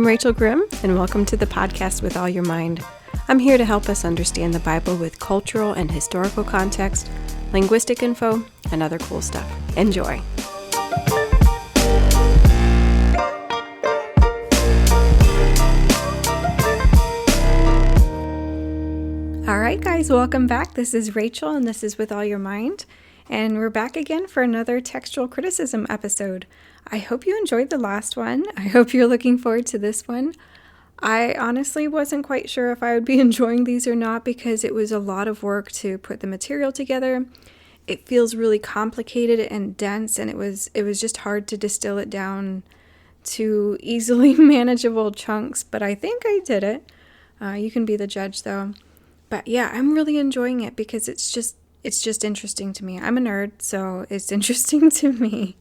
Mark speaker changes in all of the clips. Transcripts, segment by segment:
Speaker 1: I'm Rachel Grimm, and welcome to the podcast With All Your Mind. I'm here to help us understand the Bible with cultural and historical context, linguistic info, and other cool stuff. Enjoy. All right, guys, welcome back. This is Rachel, and this is With All Your Mind. And we're back again for another textual criticism episode. I hope you enjoyed the last one. I hope you're looking forward to this one. I honestly wasn't quite sure if I would be enjoying these or not because it was a lot of work to put the material together. It feels really complicated and dense, and it was just hard to distill it down to easily manageable chunks, but I think I did it. You can be the judge though. But yeah, I'm really enjoying it because it's just interesting to me. I'm a nerd, so it's interesting to me.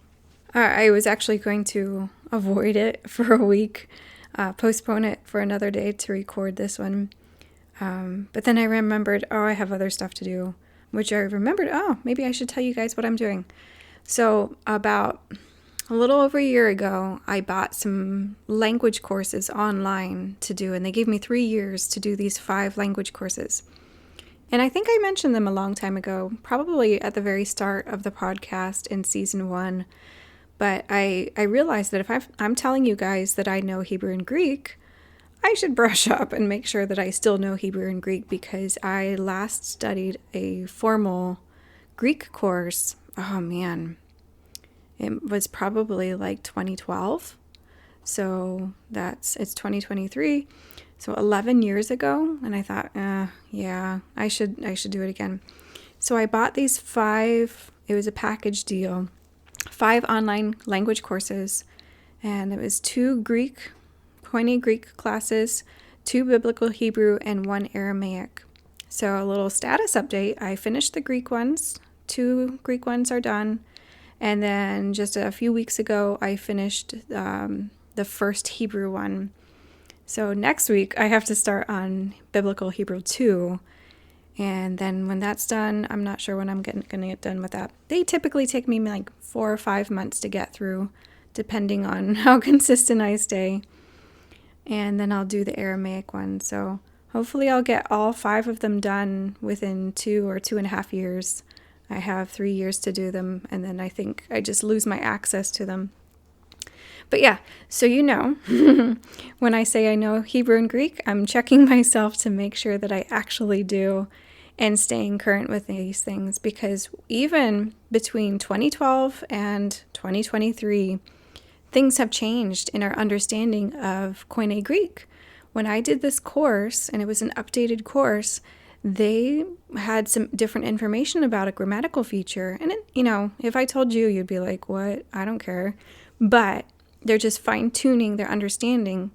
Speaker 1: I was actually going to avoid it for a week, postpone it for another day to record this one. But then I remembered, I have other stuff to do, which I remembered, maybe I should tell you guys what I'm doing. So about a little over a year ago, I bought some language courses online to do, and they gave me 3 years to do these 5 language courses. And I think I mentioned them a long time ago, probably at the very start of the podcast in season 1. But I realized that if I'm telling you guys that I know Hebrew and Greek, I should brush up and make sure that I still know Hebrew and Greek because I last studied a formal Greek course. Oh man, it was probably like 2012. So it's 2023. So 11 years ago, and I thought, I should do it again. So I bought these 5, it was a package deal, 5 online language courses, and it was 2 Koine Greek classes, 2 Biblical Hebrew, and 1 Aramaic. So a little status update, I finished the Greek ones, 2 Greek ones are done, and then just a few weeks ago, I finished the first Hebrew one. So next week, I have to start on Biblical Hebrew 2, and then when that's done, I'm not sure when I'm going to get done with that. They typically take me like 4 or 5 months to get through, depending on how consistent I stay, and then I'll do the Aramaic one. So hopefully I'll get all 5 of them done within 2 or 2.5 years. I have 3 years to do them, and then I think I just lose my access to them. But yeah, so when I say I know Hebrew and Greek, I'm checking myself to make sure that I actually do and staying current with these things, because even between 2012 and 2023, things have changed in our understanding of Koine Greek. When I did this course, and it was an updated course, they had some different information about a grammatical feature. And if I told you, you'd be like, what? I don't care. But they're just fine-tuning their understanding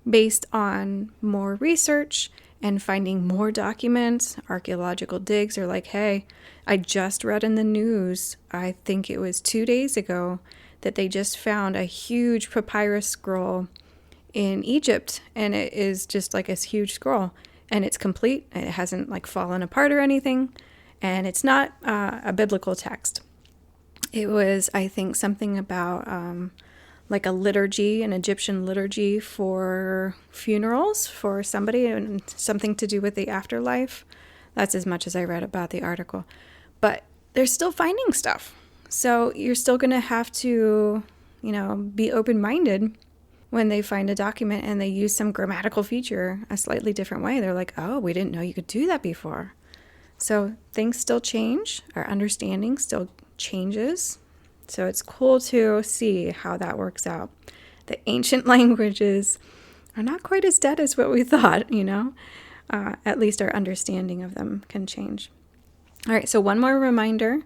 Speaker 1: based on more research and finding more documents. Archaeological digs are like, hey, I just read in the news, I think it was 2 days ago, that they just found a huge papyrus scroll in Egypt, and it is just like a huge scroll, and it's complete. It hasn't fallen apart or anything, and it's not a biblical text. It was, I think, something about like a liturgy, an Egyptian liturgy for funerals for somebody, and something to do with the afterlife. That's as much as I read about the article. But they're still finding stuff. So you're still going to have to, be open-minded when they find a document and they use some grammatical feature a slightly different way. They're like, oh, we didn't know you could do that before. So things still change. Our understanding still changes. So it's cool to see how that works out. The ancient languages are not quite as dead as what we thought, At least our understanding of them can change. All right, so one more reminder.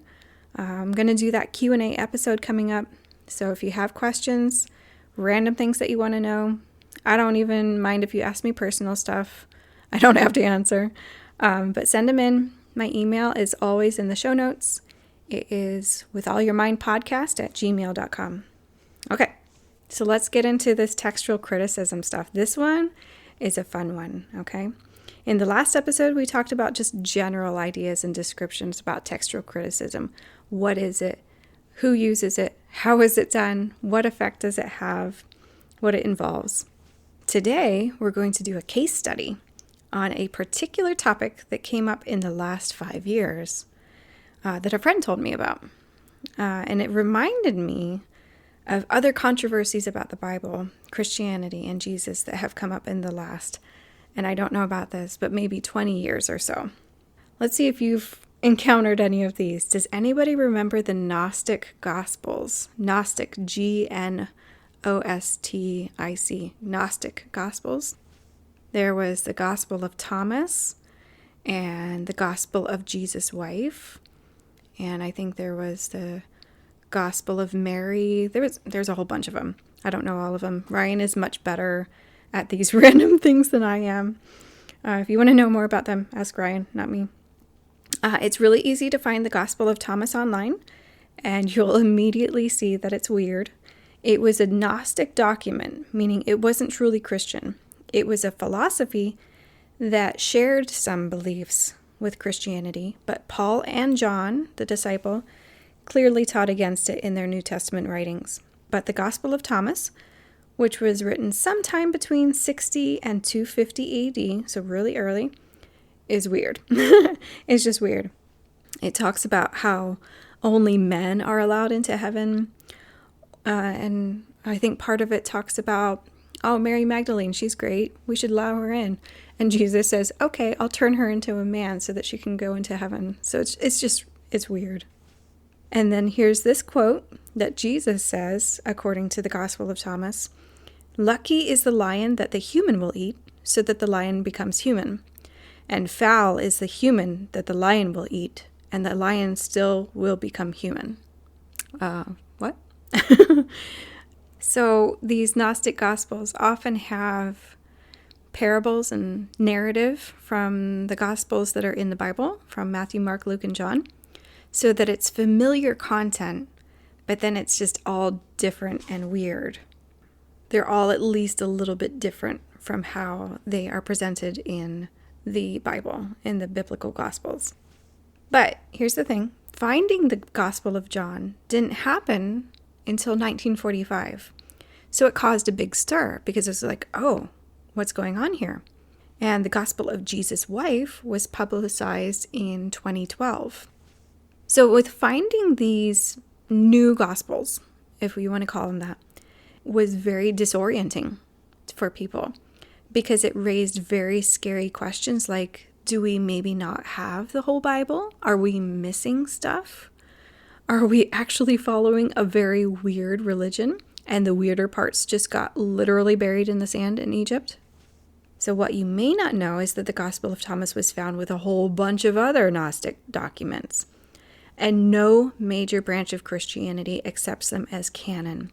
Speaker 1: I'm going to do that Q&A episode coming up. So if you have questions, random things that you want to know, I don't even mind if you ask me personal stuff. I don't have to answer, but send them in. My email is always in the show notes. It is withallyourmindpodcast@gmail.com. Okay, so let's get into this textual criticism stuff. This one is a fun one, okay? In the last episode, we talked about just general ideas and descriptions about textual criticism. What is it? Who uses it? How is it done? What effect does it have? What it involves? Today, we're going to do a case study on a particular topic that came up in the last 5 years that a friend told me about. And it reminded me of other controversies about the Bible, Christianity, and Jesus that have come up in the last, and I don't know about this, but maybe 20 years or so. Let's see if you've encountered any of these. Does anybody remember the Gnostic Gospels? Gnostic, Gnostic, Gnostic Gospels. There was the Gospel of Thomas and the Gospel of Jesus' wife. And I think there was the Gospel of Mary. There's a whole bunch of them. I don't know all of them. Ryan is much better at these random things than I am. If you want to know more about them, ask Ryan, not me. It's really easy to find the Gospel of Thomas online, and you'll immediately see that it's weird. It was a Gnostic document, meaning it wasn't truly Christian. It was a philosophy that shared some beliefs with Christianity, but Paul and John, the disciple, clearly taught against it in their New Testament writings. But the Gospel of Thomas, which was written sometime between 60 and 250 AD, so really early, is weird. It's just weird. It talks about how only men are allowed into heaven, and I think part of it talks about, oh, Mary Magdalene, she's great, we should allow her in. And Jesus says, okay, I'll turn her into a man so that she can go into heaven. So it's weird. And then here's this quote that Jesus says, according to the Gospel of Thomas: "Lucky is the lion that the human will eat, so that the lion becomes human. And foul is the human that the lion will eat, and the lion still will become human." What? So these Gnostic Gospels often have parables and narrative from the Gospels that are in the Bible, from Matthew, Mark, Luke, and John, so that it's familiar content, but then it's just all different and weird. They're all at least a little bit different from how they are presented in the Bible, in the biblical Gospels. But here's the thing. Finding the Gospel of John didn't happen until 1945. So it caused a big stir because it's like, oh, what's going on here? And the Gospel of Jesus' wife was publicized in 2012. So with finding these new Gospels, if we want to call them that, was very disorienting for people because it raised very scary questions like, do we maybe not have the whole Bible? Are we missing stuff? Are we actually following a very weird religion and the weirder parts just got literally buried in the sand in Egypt? So what you may not know is that the Gospel of Thomas was found with a whole bunch of other Gnostic documents, and no major branch of Christianity accepts them as canon.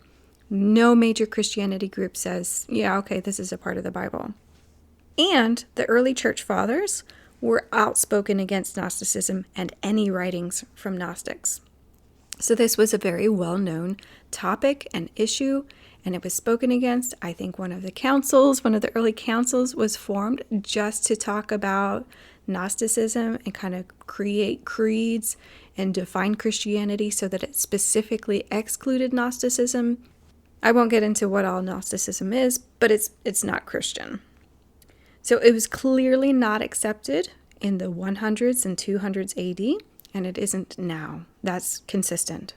Speaker 1: No major Christianity group says, yeah, okay, this is a part of the Bible. And the early church fathers were outspoken against Gnosticism and any writings from Gnostics. So this was a very well-known topic and issue, and it was spoken against. I think one of the early councils was formed just to talk about Gnosticism and kind of create creeds and define Christianity so that it specifically excluded Gnosticism. I won't get into what all Gnosticism is, but it's not Christian. So it was clearly not accepted in the 100s and 200s AD, and it isn't now. That's consistent.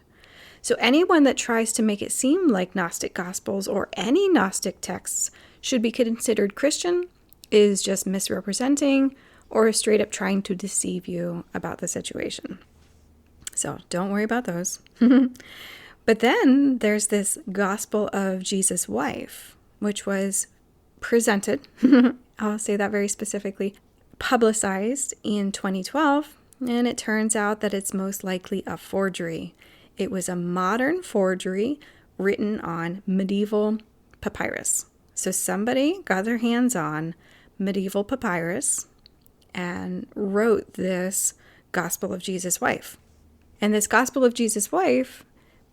Speaker 1: So anyone that tries to make it seem like Gnostic Gospels or any Gnostic texts should be considered Christian is just misrepresenting or straight up trying to deceive you about the situation. So don't worry about those. But then there's this Gospel of Jesus' wife, which was presented, I'll say that very specifically, publicized in 2012, and it turns out that it's most likely a forgery. It was a modern forgery written on medieval papyrus. So somebody got their hands on medieval papyrus and wrote this Gospel of Jesus' wife. And this Gospel of Jesus' wife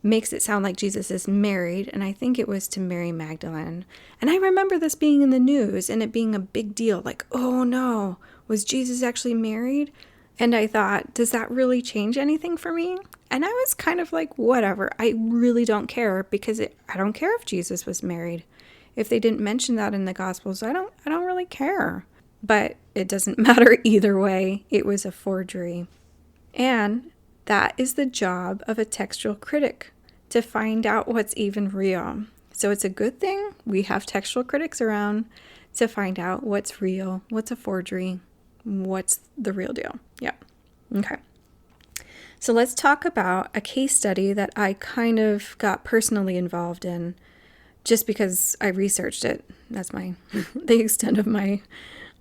Speaker 1: makes it sound like Jesus is married, and I think it was to Mary Magdalene. And I remember this being in the news and it being a big deal, like, oh no, was Jesus actually married? And I thought, does that really change anything for me? And I was kind of like, whatever, I really don't care, because I don't care if Jesus was married. If they didn't mention that in the Gospels, I don't really care. But it doesn't matter either way. It was a forgery. And that is the job of a textual critic, to find out what's even real. So it's a good thing we have textual critics around to find out what's real, what's a forgery, what's the real deal. Yeah. Okay. So let's talk about a case study that I kind of got personally involved in just because I researched it. That's the extent of my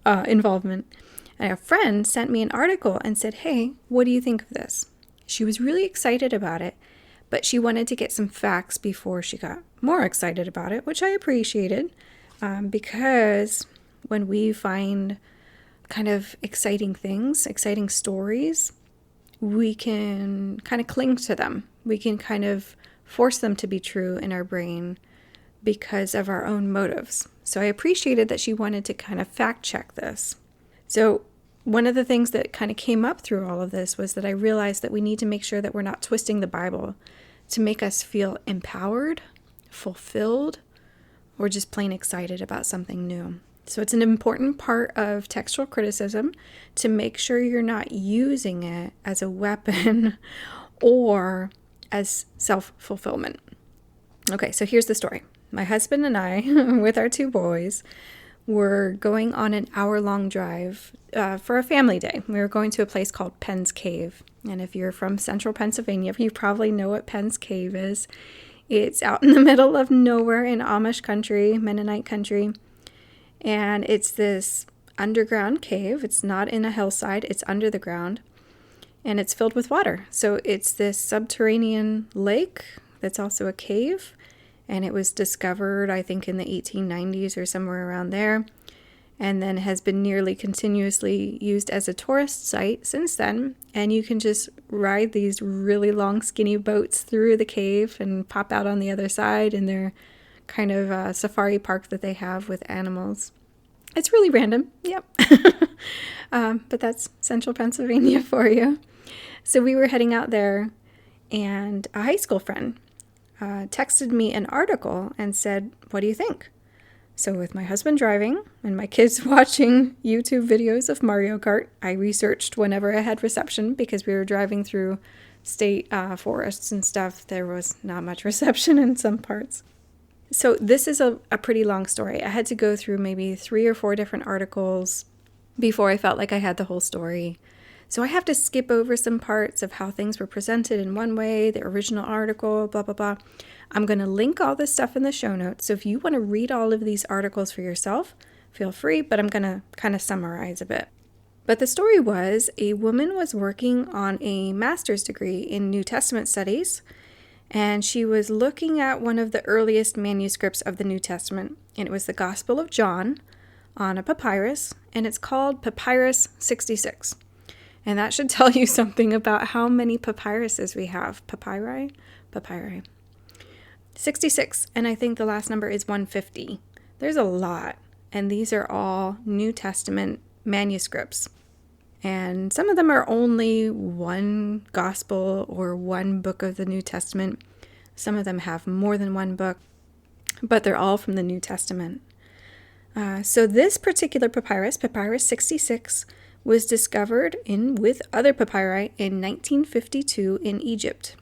Speaker 1: involvement. And a friend sent me an article and said, hey, what do you think of this? She was really excited about it, but she wanted to get some facts before she got more excited about it, which I appreciated, because when we find kind of exciting things, exciting stories, we can kind of cling to them. We can kind of force them to be true in our brain because of our own motives. So I appreciated that she wanted to kind of fact check this. So one of the things that kind of came up through all of this was that I realized that we need to make sure that we're not twisting the Bible to make us feel empowered, fulfilled, or just plain excited about something new. So it's an important part of textual criticism to make sure you're not using it as a weapon or as self-fulfillment. Okay, so here's the story. My husband and I, with our 2 boys, were going on an hour-long drive for a family day. We were going to a place called Penn's Cave. And if you're from central Pennsylvania, you probably know what Penn's Cave is. It's out in the middle of nowhere in Amish country, Mennonite country. And it's this underground cave. It's not in a hillside. It's under the ground. And it's filled with water. So it's this subterranean lake that's also a cave. And it was discovered, I think, in the 1890s or somewhere around there. And then has been nearly continuously used as a tourist site since then. And you can just ride these really long, skinny boats through the cave and pop out on the other side in their kind of safari park that they have with animals. It's really random. Yep. But that's central Pennsylvania for you. So we were heading out there, and a high school friend texted me an article and said, what do you think? So with my husband driving and my kids watching YouTube videos of Mario Kart, I researched whenever I had reception because we were driving through state forests and stuff. There was not much reception in some parts. So this is a pretty long story. I had to go through maybe 3 or 4 different articles before I felt like I had the whole story. So I have to skip over some parts of how things were presented in one way, the original article, blah, blah, blah. I'm going to link all this stuff in the show notes. So if you want to read all of these articles for yourself, feel free, but I'm going to kind of summarize a bit. But the story was a woman was working on a master's degree in New Testament studies, and she was looking at one of the earliest manuscripts of the New Testament, and it was the Gospel of John on a papyrus, and it's called Papyrus 66. And that should tell you something about how many papyruses we have. Papyri. 66, and I think the last number is 150. There's a lot, and these are all New Testament manuscripts. And some of them are only one gospel or one book of the New Testament. Some of them have more than one book, but they're all from the New Testament. So this particular papyrus, Papyrus 66, was discovered with other papyri in 1952 in Egypt.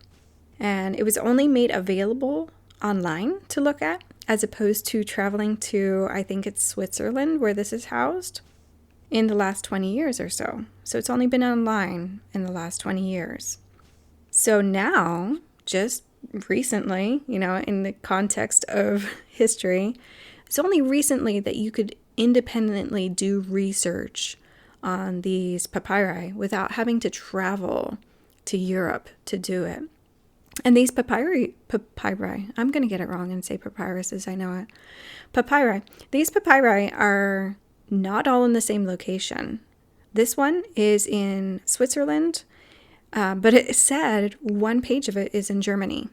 Speaker 1: And it was only made available online to look at, as opposed to traveling to, I think it's Switzerland, where this is housed, in the last 20 years or so. So it's only been online in the last 20 years. So now, just recently, in the context of history, it's only recently that you could independently do research on these papyri without having to travel to Europe to do it. And these papyri, I'm going to get it wrong and say papyruses, I know it. Papyri. These papyri are not all in the same location. This one is in Switzerland, but it said one page of it is in Germany.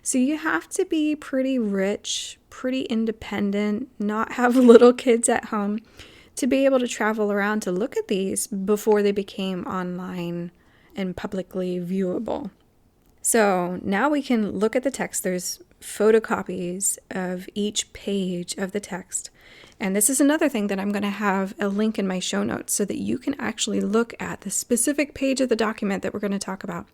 Speaker 1: So you have to be pretty rich, pretty independent, not have little kids at home to be able to travel around to look at these before they became online and publicly viewable. So now we can look at the text. There's photocopies of each page of the text. And this is another thing that I'm going to have a link in my show notes so that you can actually look at the specific page of the document that we're going to talk about.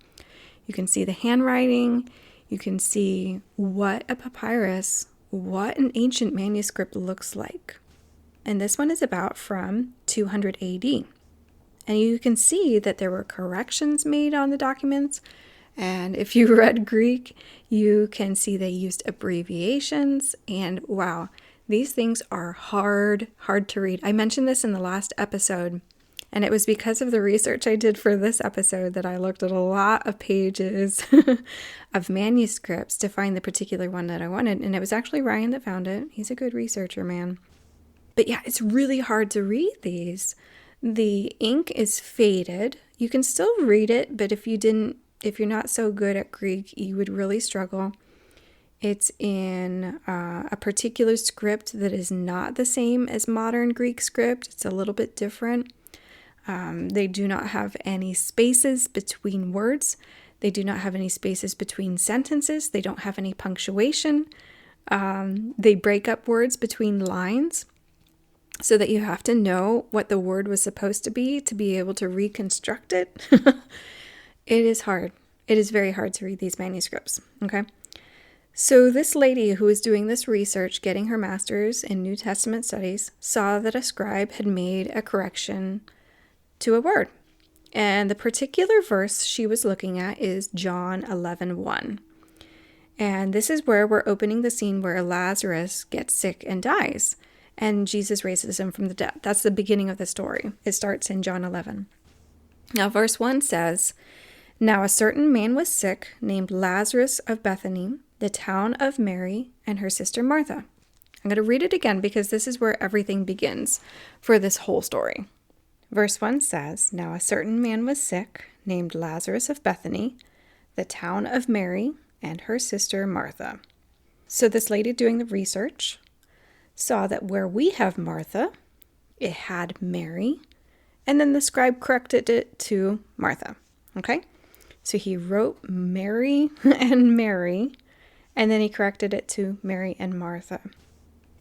Speaker 1: You can see the handwriting. You can see what a papyrus, what an ancient manuscript looks like. And this one is about from 200 AD. And you can see that there were corrections made on the documents. And if you read Greek, you can see they used abbreviations. And wow, these things are hard to read. I mentioned this in the last episode, and it was because of the research I did for this episode that I looked at a lot of pages of manuscripts to find the particular one that I wanted. And it was actually Ryan that found it. He's a good researcher, man. But yeah, it's really hard to read these. The ink is faded. You can still read it, but if you're not so good at Greek, you would really struggle. It's in a particular script that is not the same as modern Greek script. It's a little bit different. They do not have any spaces between words. They do not have any spaces between sentences. They don't have any punctuation. They break up words between lines so that you have to know what the word was supposed to be able to reconstruct it. It is hard. It is very hard to read these manuscripts, okay? So this lady who was doing this research, getting her master's in New Testament studies, saw that a scribe had made a correction to a word. And the particular verse she was looking at is John 11:1. And this is where we're opening the scene where Lazarus gets sick and dies, and Jesus raises him from the dead. That's the beginning of the story. It starts in John 11. Now, verse 1 says, "Now a certain man was sick, named Lazarus of Bethany, the town of Mary and her sister Martha." I'm going to read it again because this is where everything begins for this whole story. Verse 1 says, "Now a certain man was sick, named Lazarus of Bethany, the town of Mary and her sister Martha." So this lady doing the research saw that where we have Martha, it had Mary, and then the scribe corrected it to Martha. Okay? So he wrote Mary and Mary, and then he corrected it to Mary and Martha.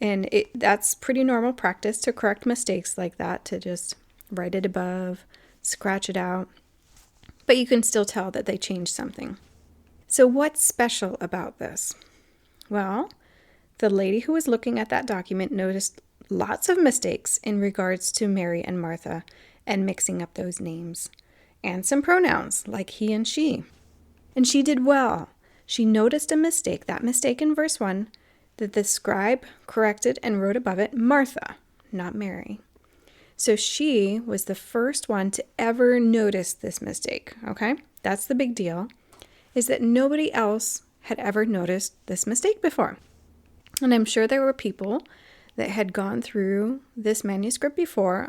Speaker 1: And that's pretty normal practice to correct mistakes like that, to just write it above, scratch it out. But you can still tell that they changed something. So what's special about this? Well, the lady who was looking at that document noticed lots of mistakes in regards to Mary and Martha and mixing up those names, and some pronouns like he and she. And she did well. She noticed a mistake, that mistake in verse 1, that the scribe corrected and wrote above it Martha, not Mary. So she was the first one to ever notice this mistake, okay? That's the big deal, is that nobody else had ever noticed this mistake before. And I'm sure there were people that had gone through this manuscript before.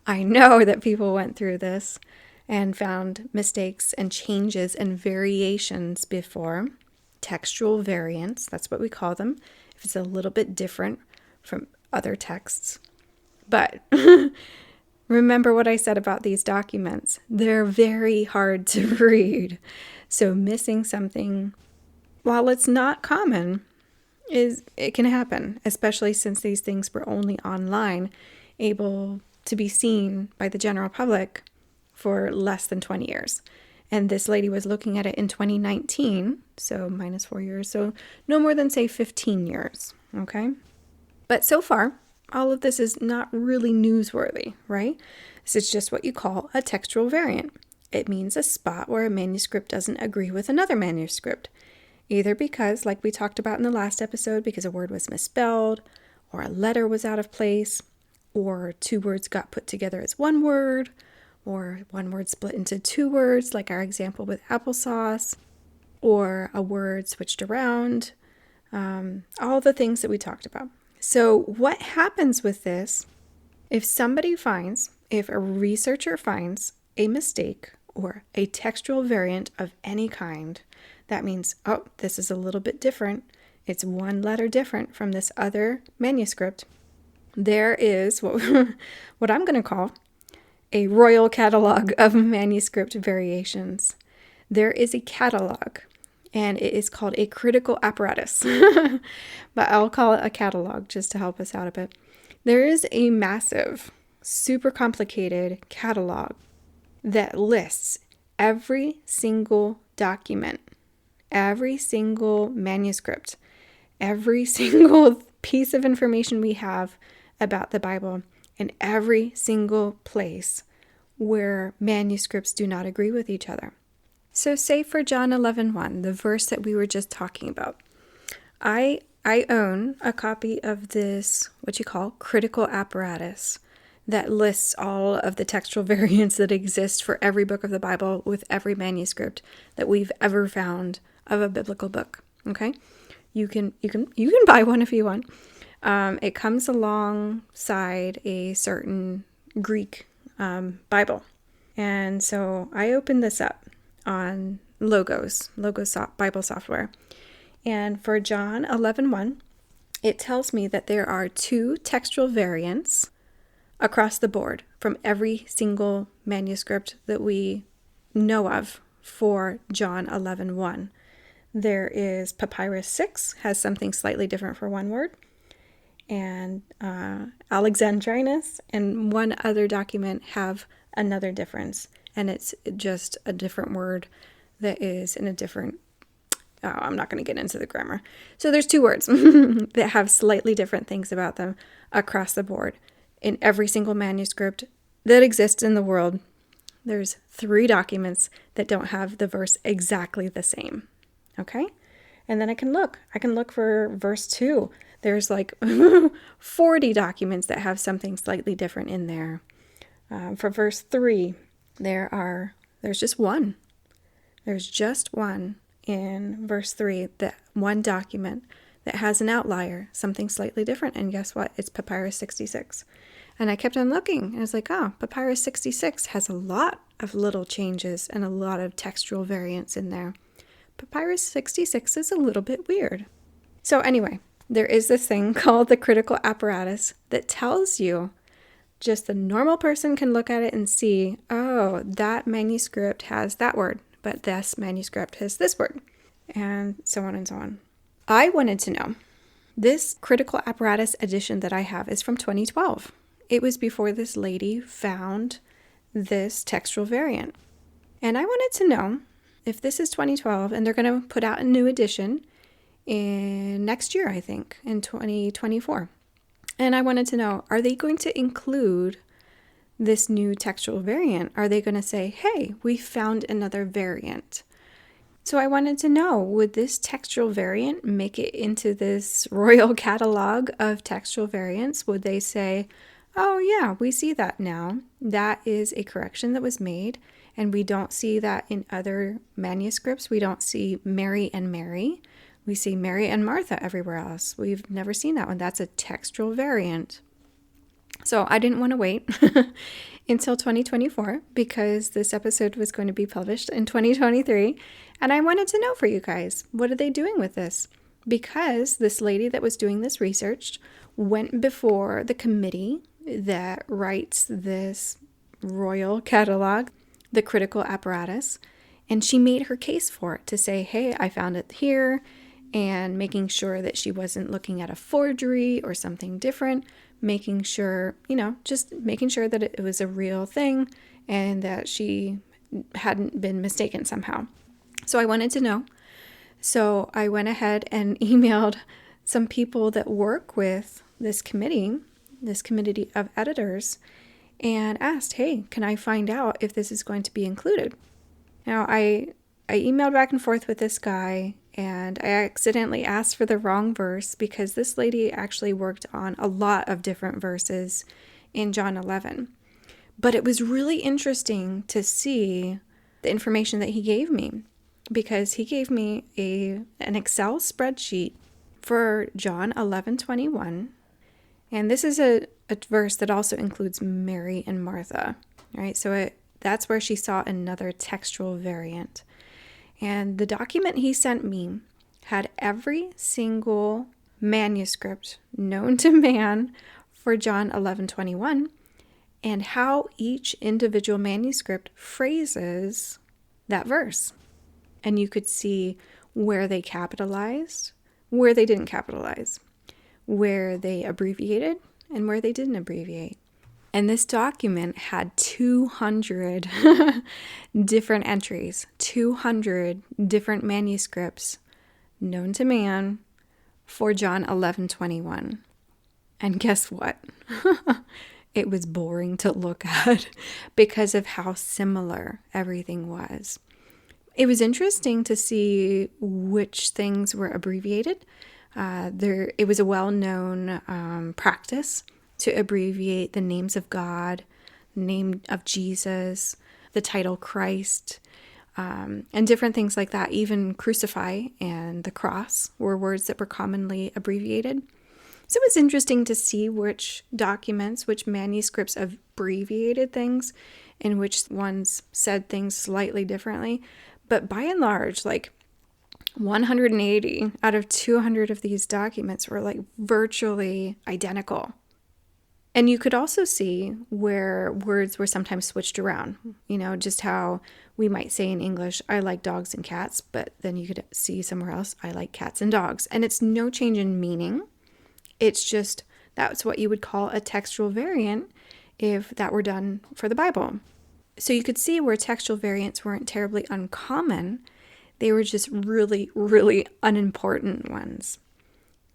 Speaker 1: I know that people went through this and found mistakes and changes and variations before. Textual variants, that's what we call them, if it's a little bit different from other texts. But remember what I said about these documents. They're very hard to read. So missing something, while it's not common, it can happen, especially since these things were only online, able to be seen by the general public for less than 20 years. And this lady was looking at it in 2019, so minus 4 years, so no more than, say, 15 years, okay? But so far, all of this is not really newsworthy, right? This is just what you call a textual variant. It means a spot where a manuscript doesn't agree with another manuscript, either because, like we talked about in the last episode, because a word was misspelled, or a letter was out of place, or two words got put together as one word, or one word split into two words, like our example with applesauce, or a word switched around, all the things that we talked about. So what happens with this, if a researcher finds a mistake or a textual variant of any kind, that means, oh, this is a little bit different. It's one letter different from this other manuscript. There is what I'm going to call a royal catalog of manuscript variations. there is a catalog, and it is called a critical apparatus, but I'll call it a catalog just to help us out a bit. There is a massive, super complicated catalog that lists every single document, every single manuscript, every single piece of information we have about the Bible, and every single place where manuscripts do not agree with each other. So say for John 11:1, the verse that we were just talking about, I own a copy of this, what you call critical apparatus, that lists all of the textual variants that exist for every book of the Bible with every manuscript that we've ever found of a biblical book. Okay? You can buy one if you want. It comes alongside a certain Greek Bible. And so I opened this up on Logos Bible software. And for John 11:1, it tells me that there are 2 textual variants across the board from every single manuscript that we know of for John 11:1. There is Papyrus 6, has something slightly different for one word, and Alexandrinus and one other document have another difference, and it's just a different word that is in a different, I'm not going to get into the grammar. So there's 2 words that have slightly different things about them across the board. In every single manuscript that exists in the world, there's 3 documents that don't have the verse exactly the same. Okay? And then I can look for verse 2. There's like 40 documents that have something slightly different in there. For verse 3, there's just one. There's just one in verse 3, that one document that has an outlier, something slightly different. And guess what? It's Papyrus 66. And I kept on looking, and I was like, Papyrus 66 has a lot of little changes and a lot of textual variants in there. Papyrus 66 is a little bit weird. So anyway, there is this thing called the critical apparatus that tells you, just the normal person can look at it and see, that manuscript has that word, but this manuscript has this word, and so on and so on. I wanted to know, this critical apparatus edition that I have is from 2012. It was before this lady found this textual variant. And I wanted to know if this is 2012 and they're going to put out a new edition in next year, I think, in 2024. And I wanted to know, are they going to include this new textual variant? Are they going to say, hey, we found another variant? So I wanted to know, would this textual variant make it into this royal catalog of textual variants? Would they say, oh yeah, we see that now. That is a correction that was made, and we don't see that in other manuscripts. We don't see Mary and Mary. We see Mary and Martha everywhere else. We've never seen that one. That's a textual variant. So I didn't want to wait until 2024 because this episode was going to be published in 2023. And I wanted to know for you guys, what are they doing with this? Because this lady that was doing this research went before the committee that writes this royal catalog, the critical apparatus, and she made her case for it to say, hey, I found it here, and making sure that she wasn't looking at a forgery or something different, making sure, just making sure that it was a real thing and that she hadn't been mistaken somehow. So I wanted to know. So I went ahead and emailed some people that work with this committee of editors, and asked, hey, can I find out if this is going to be included? Now, I emailed back and forth with this guy, and I accidentally asked for the wrong verse because this lady actually worked on a lot of different verses in John 11. But it was really interesting to see the information that he gave me, because he gave me an Excel spreadsheet for John 11:21. And this is a verse that also includes Mary and Martha, right? So that's where she saw another textual variant. And the document he sent me had every single manuscript known to man for John 11:21 and how each individual manuscript phrases that verse. and you could see where they capitalized, where they didn't capitalize, where they abbreviated, and where they didn't abbreviate. And this document had 200 different entries, 200 different manuscripts known to man for John 11:21. And guess what? It was boring to look at because of how similar everything was. It was interesting to see which things were abbreviated. It was a well-known practice to abbreviate the names of God, the name of Jesus, the title Christ, and different things like that. Even crucify and the cross were words that were commonly abbreviated. So it was interesting to see which documents, which manuscripts abbreviated things, and which ones said things slightly differently. But by and large, like 180 out of 200 of these documents were like virtually identical. And you could also see where words were sometimes switched around, just how we might say in English, I like dogs and cats, but then you could see somewhere else, I like cats and dogs. And it's no change in meaning. It's just, that's what you would call a textual variant if that were done for the Bible. So you could see where textual variants weren't terribly uncommon. They were just really, really unimportant ones.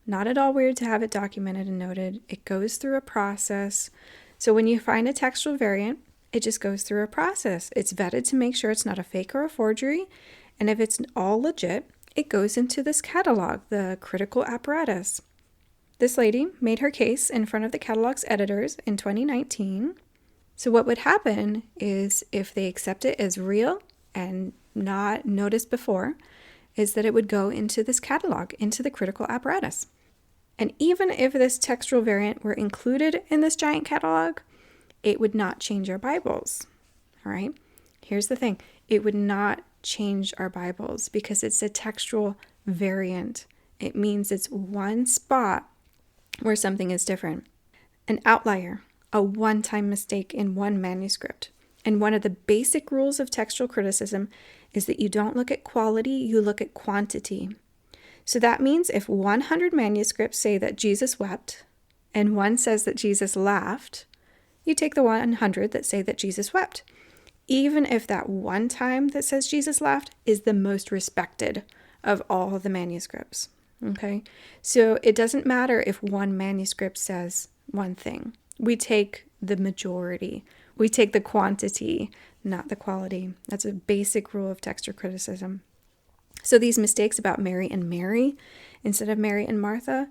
Speaker 1: Not at all weird to have it documented and noted. It goes through a process. So when you find a textual variant, it just goes through a process. It's vetted to make sure it's not a fake or a forgery. And if it's all legit, it goes into this catalog, the critical apparatus. This lady made her case in front of the catalog's editors in 2019. So what would happen is if they accept it as real and not noticed before, is that it would go into this catalog, into the critical apparatus. And even if this textual variant were included in this giant catalog, it would not change our Bibles. All right? Here's the thing. It would not change our Bibles because it's a textual variant. It means it's one spot where something is different. An outlier, a one-time mistake in one manuscript. And one of the basic rules of textual criticism is that you don't look at quality, you look at quantity. So that means if 100 manuscripts say that Jesus wept, and one says that Jesus laughed, you take the 100 that say that Jesus wept. Even if that one time that says Jesus laughed is the most respected of all the manuscripts. Okay? So it doesn't matter if one manuscript says one thing. We take the majority. We take the quantity, not the quality. That's a basic rule of textual criticism. So these mistakes about Mary and Mary instead of Mary and Martha,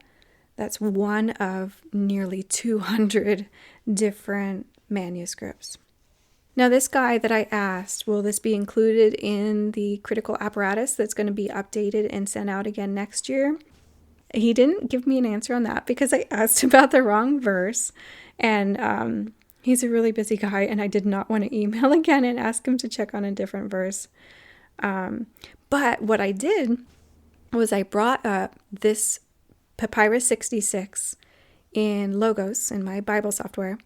Speaker 1: that's one of nearly 200 different manuscripts. Now, this guy that I asked, will this be included in the critical apparatus that's going to be updated and sent out again next year? He didn't give me an answer on that because I asked about the wrong verse. And he's a really busy guy, and I did not want to email again and ask him to check on a different verse. But what I did was I brought up this Papyrus 66 in Logos, in my Bible software,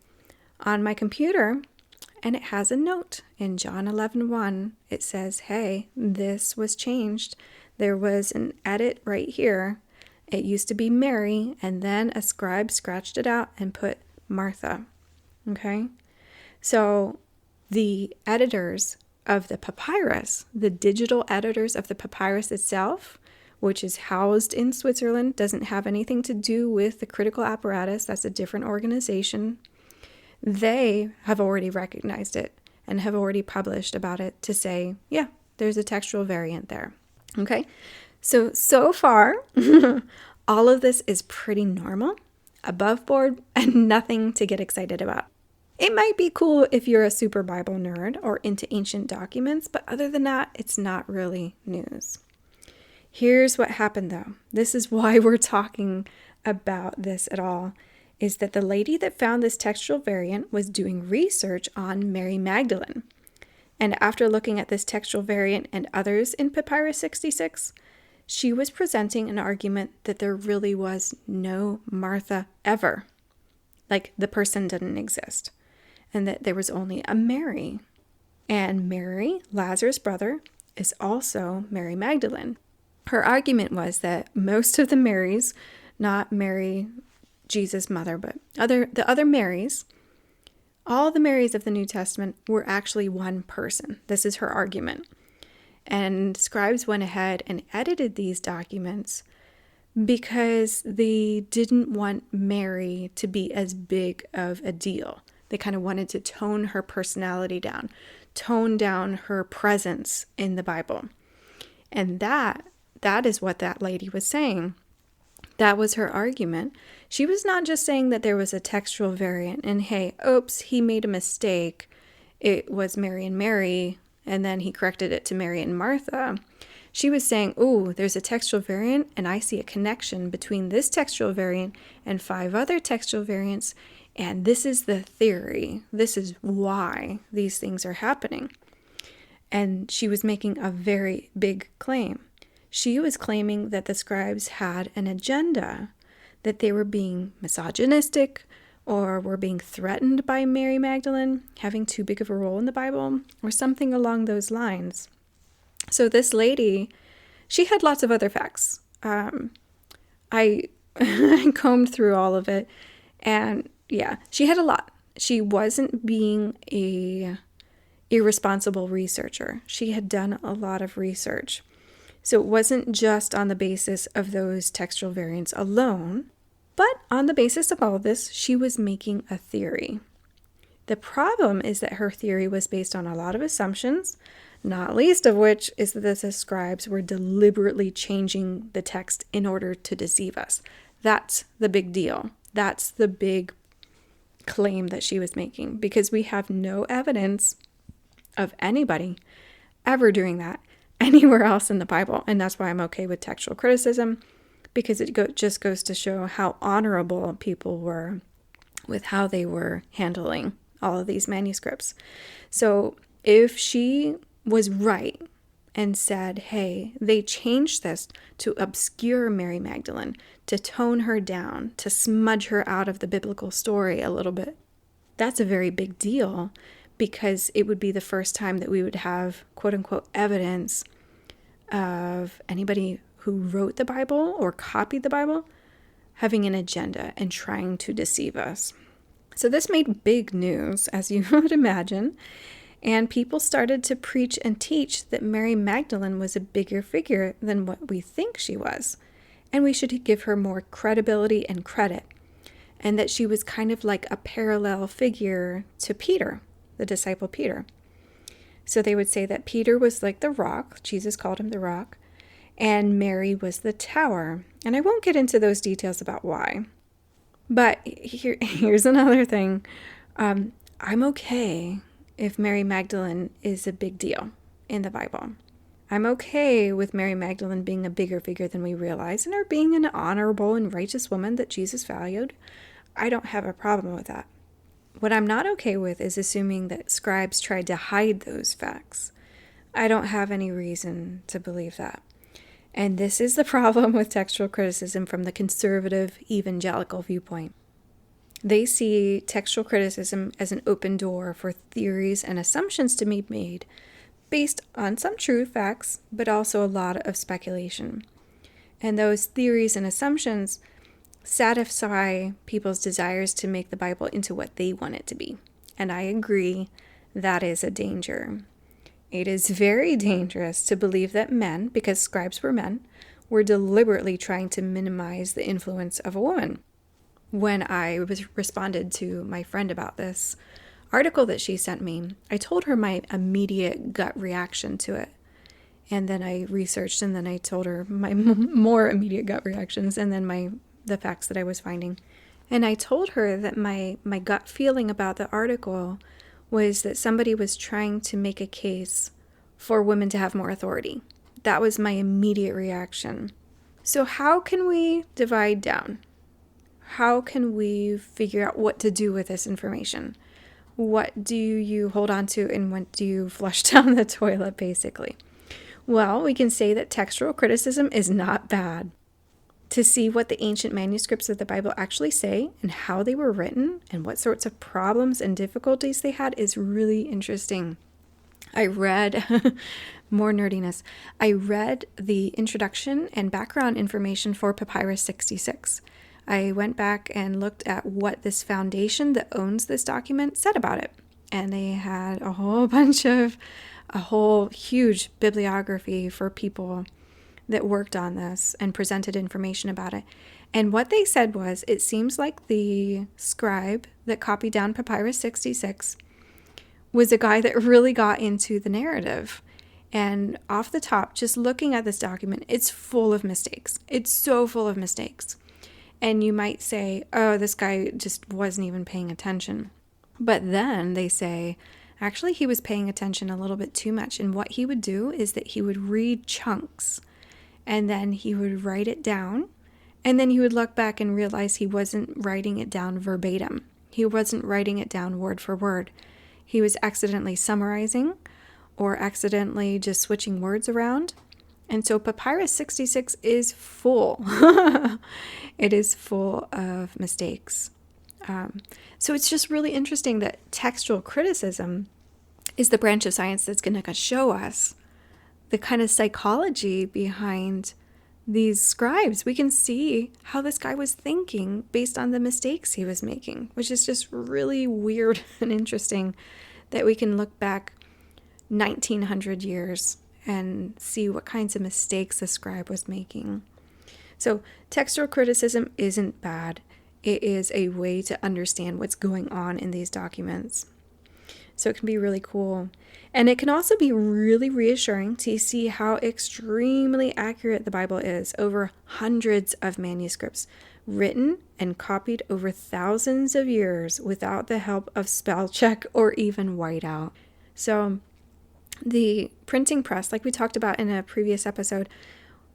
Speaker 1: on my computer, and it has a note in John 11:1. It says, hey, this was changed. There was an edit right here. It used to be Mary, and then a scribe scratched it out and put Martha. Okay? So the editors of the papyrus, the digital editors of the papyrus itself, which is housed in Switzerland, doesn't have anything to do with the critical apparatus. That's a different organization. They have already recognized it and have already published about it to say, yeah, there's a textual variant there. Okay? So far, all of this is pretty normal, above board, and nothing to get excited about. It might be cool if you're a super Bible nerd or into ancient documents, but other than that, it's not really news. Here's what happened though. This is why we're talking about this at all, is that the lady that found this textual variant was doing research on Mary Magdalene. And after looking at this textual variant and others in Papyrus 66, she was presenting an argument that there really was no Martha ever. Like the person didn't exist. And that there was only a Mary. And Mary, Lazarus' brother, is also Mary Magdalene. Her argument was that most of the Marys, not Mary, Jesus' mother, but the other Marys, all the Marys of the New Testament were actually one person. This is her argument. And scribes went ahead and edited these documents because they didn't want Mary to be as big of a deal. They kind of wanted to tone her personality down, tone down her presence in the Bible. And that is what that lady was saying. That was her argument. She was not just saying that there was a textual variant and, hey, oops, he made a mistake. It was Mary and Mary, and then he corrected it to Mary and Martha. She was saying, ooh, there's a textual variant, and I see a connection between this textual variant and 5 other textual variants, and this is the theory. This is why these things are happening. And she was making a very big claim. She was claiming that the scribes had an agenda, that they were being misogynistic or were being threatened by Mary Magdalene having too big of a role in the Bible or something along those lines. So this lady, she had lots of other facts. I combed through all of it, and yeah, she had a lot. She wasn't being a irresponsible researcher. She had done a lot of research. So it wasn't just on the basis of those textual variants alone, but on the basis of all this, she was making a theory. The problem is that her theory was based on a lot of assumptions, not least of which is that the scribes were deliberately changing the text in order to deceive us. That's the big deal. That's the big claim that she was making, because we have no evidence of anybody ever doing that anywhere else in the Bible. And that's why I'm okay with textual criticism, because it just goes to show how honorable people were with how they were handling all of these manuscripts. So if she was right and said, hey, they changed this to obscure Mary Magdalene, to tone her down, to smudge her out of the biblical story a little bit, that's a very big deal, because it would be the first time that we would have, quote unquote, evidence of anybody who wrote the Bible or copied the Bible having an agenda and trying to deceive us. So this made big news, as you would imagine, and people started to preach and teach that Mary Magdalene was a bigger figure than what we think she was, and we should give her more credibility and credit, and that she was kind of like a parallel figure to Peter, the disciple Peter. So they would say that Peter was like the rock, Jesus called him the rock, and Mary was the tower. And I won't get into those details about why. But here's another thing. I'm okay if Mary Magdalene is a big deal in the Bible. I'm okay with Mary Magdalene being a bigger figure than we realize and her being an honorable and righteous woman that Jesus valued. I don't have a problem with that. What I'm not okay with is assuming that scribes tried to hide those facts. I don't have any reason to believe that. And this is the problem with textual criticism from the conservative evangelical viewpoint. They see textual criticism as an open door for theories and assumptions to be made based on some true facts, but also a lot of speculation. And those theories and assumptions satisfy people's desires to make the Bible into what they want it to be. And I agree, that is a danger. It is very dangerous to believe that men, because scribes were men, were deliberately trying to minimize the influence of a woman. When I responded to my friend about this article that she sent me, I told her my immediate gut reaction to it. And then I researched, and then I told her my more immediate gut reactions, and then the facts that I was finding. And I told her that my gut feeling about the article was that somebody was trying to make a case for women to have more authority. That was my immediate reaction. So how can we divide down? How can we figure out what to do with this information? What do you hold on to and what do you flush down the toilet, basically? Well, we can say that textual criticism is not bad. To see what the ancient manuscripts of the Bible actually say and how they were written and what sorts of problems and difficulties they had is really interesting. I read more nerdiness. I read the introduction and background information for Papyrus 66. I went back and looked at what this foundation that owns this document said about it. And they had a whole huge bibliography for people that worked on this and presented information about it. And what they said was, it seems like the scribe that copied down Papyrus 66 was a guy that really got into the narrative. And off the top, just looking at this document, it's full of mistakes. It's so full of mistakes. And you might say, oh, this guy just wasn't even paying attention. But then they say, actually, he was paying attention a little bit too much. And what he would do is that he would read chunks and then he would write it down. And then he would look back and realize he wasn't writing it down verbatim. He wasn't writing it down word for word. He was accidentally summarizing or accidentally just switching words around. And so Papyrus 66 is full. It is full of mistakes. So it's just really interesting that textual criticism is the branch of science that's going to show us the kind of psychology behind these scribes. We can see how this guy was thinking based on the mistakes he was making, which is just really weird and interesting that we can look back 1900 years and see what kinds of mistakes the scribe was making. So textual criticism isn't bad. It is a way to understand what's going on in these documents. So it can be really cool. And it can also be really reassuring to see how extremely accurate the Bible is over hundreds of manuscripts, written and copied over thousands of years without the help of spell check or even whiteout. So the printing press, like we talked about in a previous episode,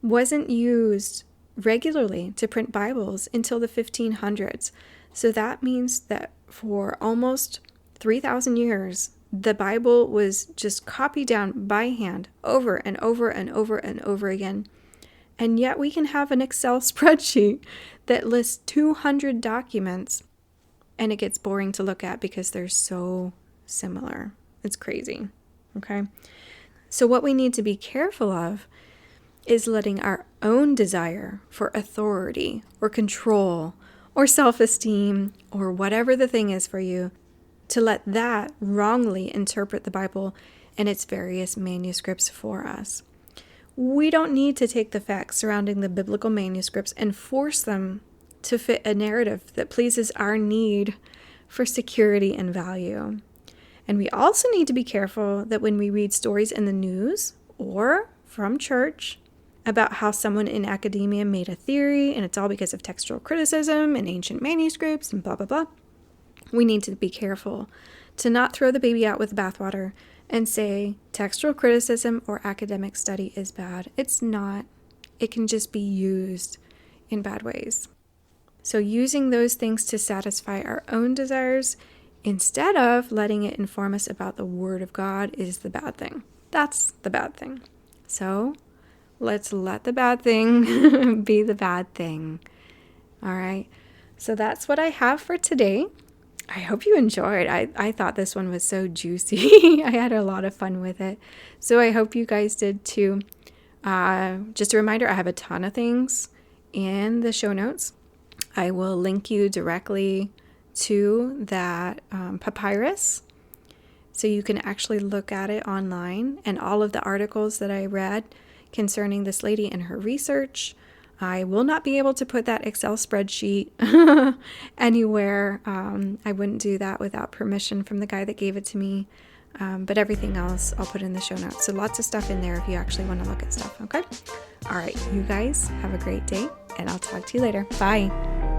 Speaker 1: wasn't used regularly to print Bibles until the 1500s. So that means that for almost 3,000 years, the Bible was just copied down by hand over and over and over and over again. And yet we can have an Excel spreadsheet that lists 200 documents, and it gets boring to look at because they're so similar. It's crazy. Okay? So what we need to be careful of is letting our own desire for authority or control or self-esteem or whatever the thing is for you, to let that wrongly interpret the Bible and its various manuscripts for us. We don't need to take the facts surrounding the biblical manuscripts and force them to fit a narrative that pleases our need for security and value. And we also need to be careful that when we read stories in the news or from church about how someone in academia made a theory and it's all because of textual criticism and ancient manuscripts and blah, blah, blah, we need to be careful to not throw the baby out with the bathwater and say textual criticism or academic study is bad. It's not. It can just be used in bad ways. So using those things to satisfy our own desires instead of letting it inform us about the Word of God is the bad thing. That's the bad thing. So let's let the bad thing be the bad thing. All right. So that's what I have for today. I hope you enjoyed. I thought this one was so juicy. I had a lot of fun with it. So I hope you guys did too. Just a reminder, I have a ton of things in the show notes. I will link you directly to that papyrus so you can actually look at it online, and all of the articles that I read concerning this lady and her research. I will not be able to put that Excel spreadsheet anywhere. I wouldn't do that without permission from the guy that gave it to me. But everything else I'll put in the show notes. So lots of stuff in there if you actually want to look at stuff, okay? All right, you guys have a great day, and I'll talk to you later. Bye.